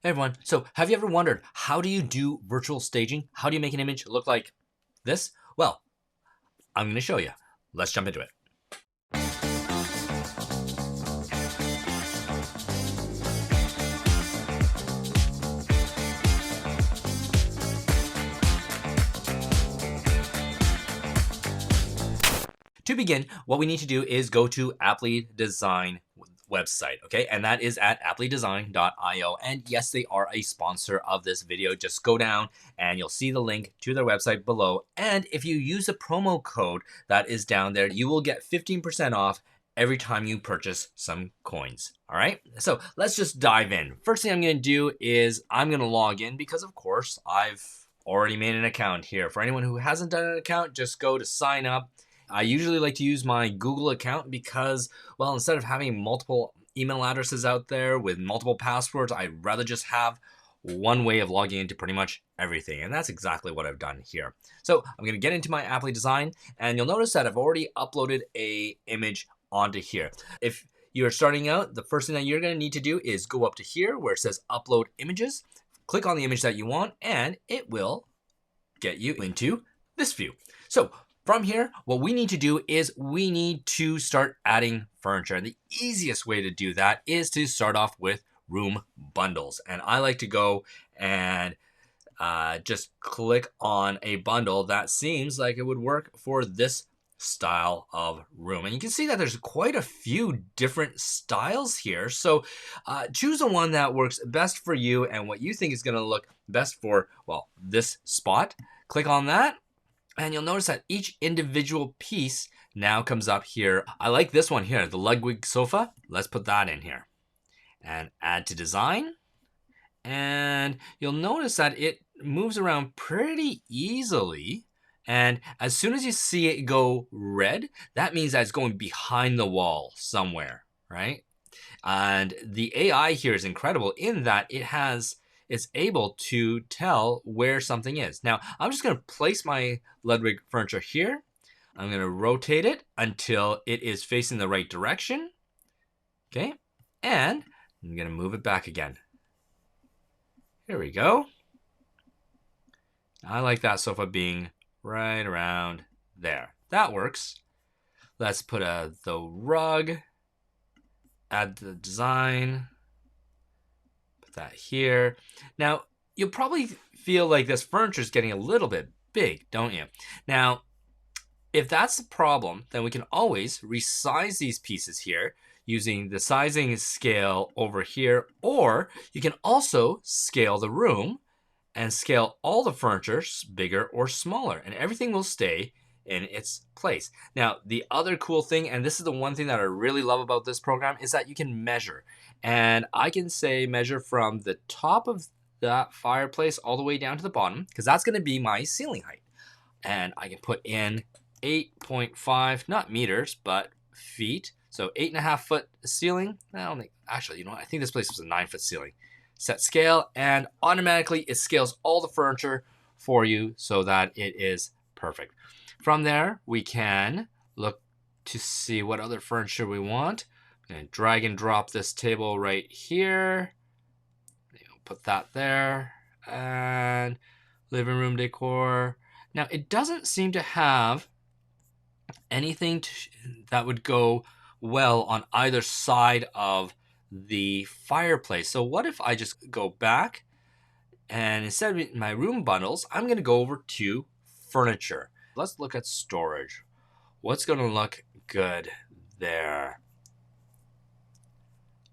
Hey everyone, so have you ever wondered how do you do virtual staging? How do you make an image look like this? Well, I'm going to show you. Let's jump into it. To begin, what we need to do is go to Aptly Design website, okay? And that is at aptlydesign.io. And yes, they are a sponsor of this video. Just go down and you'll see the link to their website below. And if you use a promo code that is down there, you will get 15% off every time you purchase some coins. All right, so let's just dive in. First thing I'm going to do is I'm going to log in because, of course, I've already made an account here. For anyone who hasn't done an account, just go to sign up. I usually like to use my Google account because, well, instead of having multiple email addresses out there with multiple passwords, I'd rather just have one way of logging into pretty much everything. And that's exactly what I've done here. So I'm going to get into my Aptly Design, and you'll notice that I've already uploaded a image onto here. If you're starting out, the first thing that you're going to need to do is go up to here where it says upload images, click on the image that you want, and it will get you into this view. So from here, what we need to do is we need to start adding furniture. And the easiest way to do that is to start off with room bundles. And I like to go and just click on a bundle that seems like it would work for this style of room. And you can see that there's quite a few different styles here. So choose the one that works best for you and what you think is going to look best for, well, this spot. Click on that. And you'll notice that each individual piece now comes up here. I like this one here, the Ludwig sofa. Let's put that in here. And add to design. And you'll notice that it moves around pretty easily. And as soon as you see it go red, that means that it's going behind the wall somewhere, right? And the AI here is incredible in that it's able to tell where something is. Now, I'm just going to place my Ludwig furniture here. I'm going to rotate it until it is facing the right direction. Okay, and I'm going to move it back again. Here we go. I like that sofa being right around there. That works. Let's put the rug, add the design. That here. Now, you'll probably feel like this furniture is getting a little bit big, don't you? Now, if that's the problem, then we can always resize these pieces here using the sizing scale over here, or you can also scale the room and scale all the furniture bigger or smaller, and everything will stay in its place. Now, the other cool thing, and this is the one thing that I really love about this program, is that you can measure. And I can say measure from the top of that fireplace all the way down to the bottom, because that's going to be my ceiling height. And I can put in 8.5, not meters, but feet. So 8.5 foot ceiling. I don't think, actually, you know what? I think this place was a 9-foot ceiling. Set scale, and automatically it scales all the furniture for you so that it is perfect. From there, we can look to see what other furniture we want. And drag and drop this table right here. Put that there. And living room decor. Now, it doesn't seem to have anything that would go well on either side of the fireplace. So what if I just go back and instead of my room bundles, I'm going to go over to furniture. Let's look at storage. What's going to look good there?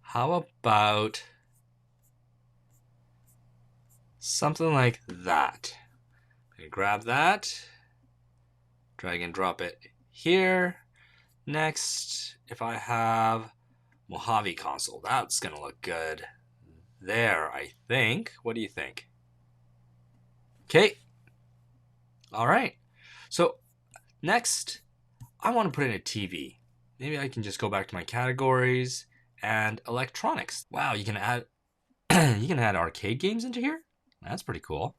How about something like that? Grab that, drag and drop it here. Next, if I have Mojave console, that's going to look good there, I think. What do you think? Okay. All right. So next, I want to put in a TV. Maybe I can just go back to my categories and electronics. Wow, you can add arcade games into here? That's pretty cool.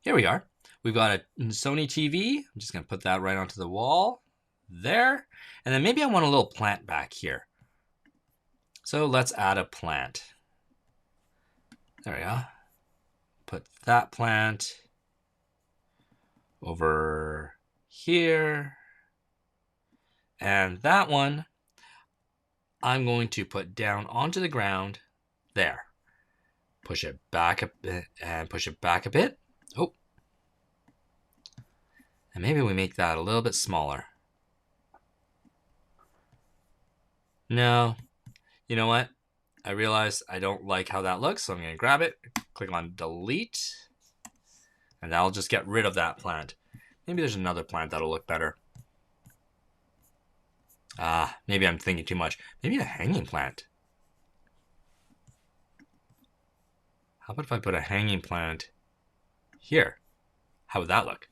Here we are. We've got a Sony TV. I'm just going to put that right onto the wall there. And then maybe I want a little plant back here. So let's add a plant. There we go. Put that plant over here. And that one, I'm going to put down onto the ground there. Push it back a bit and push it back a bit. Oh. And maybe we make that a little bit smaller. No. You know what? I realize I don't like how that looks, so I'm going to grab it, click on delete, and that'll just get rid of that plant. Maybe there's another plant that'll look better. Maybe I'm thinking too much. Maybe a hanging plant. How about if I put a hanging plant here? How would that look?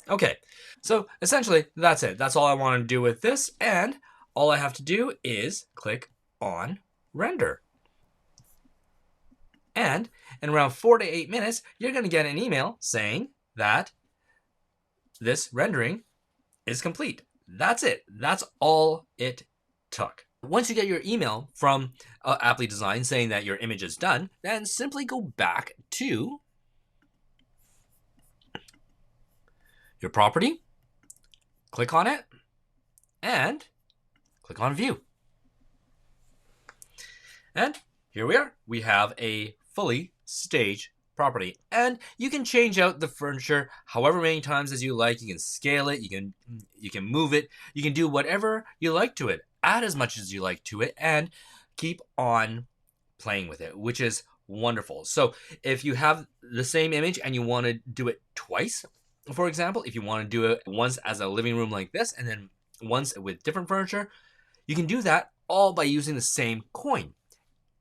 Okay, so essentially that's it. That's all I want to do with this, and all I have to do is click on render. And in around 4 to 8 minutes, you're going to get an email saying that this rendering is complete. That's it. That's all it took. Once you get your email from Aptly Design saying that your image is done, then simply go back to your property, click on it, and click on View. And here we are. We have a fully staged property. And you can change out the furniture however many times as you like. You can scale it, you can move it, you can do whatever you like to it. Add as much as you like to it and keep on playing with it, which is wonderful. So if you have the same image and you want to do it twice, for example, if you want to do it once as a living room like this and then once with different furniture, you can do that all by using the same coin,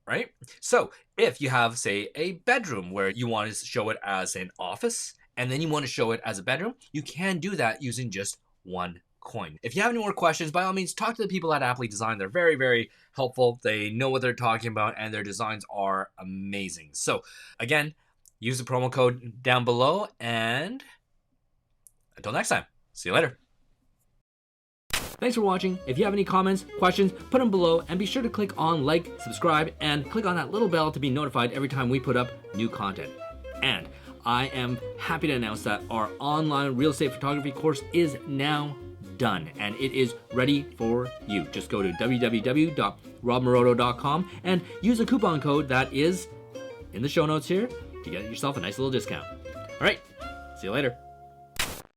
right? So if you have, say, a bedroom where you want to show it as an office and then you want to show it as a bedroom, you can do that using just one coin. If you have any more questions, by all means, talk to the people at Aptly Design. They're very, very helpful. They know what they're talking about and their designs are amazing. So again, use the promo code down below, and until next time, see you later. Thanks for watching. If you have any comments, questions, put them below, and be sure to click on like, subscribe, and click on that little bell to be notified every time we put up new content. And I am happy to announce that our online real estate photography course is now done and it is ready for you. Just go to www.robmaroto.com and use a coupon code that is in the show notes here to get yourself a nice little discount. All right, see you later.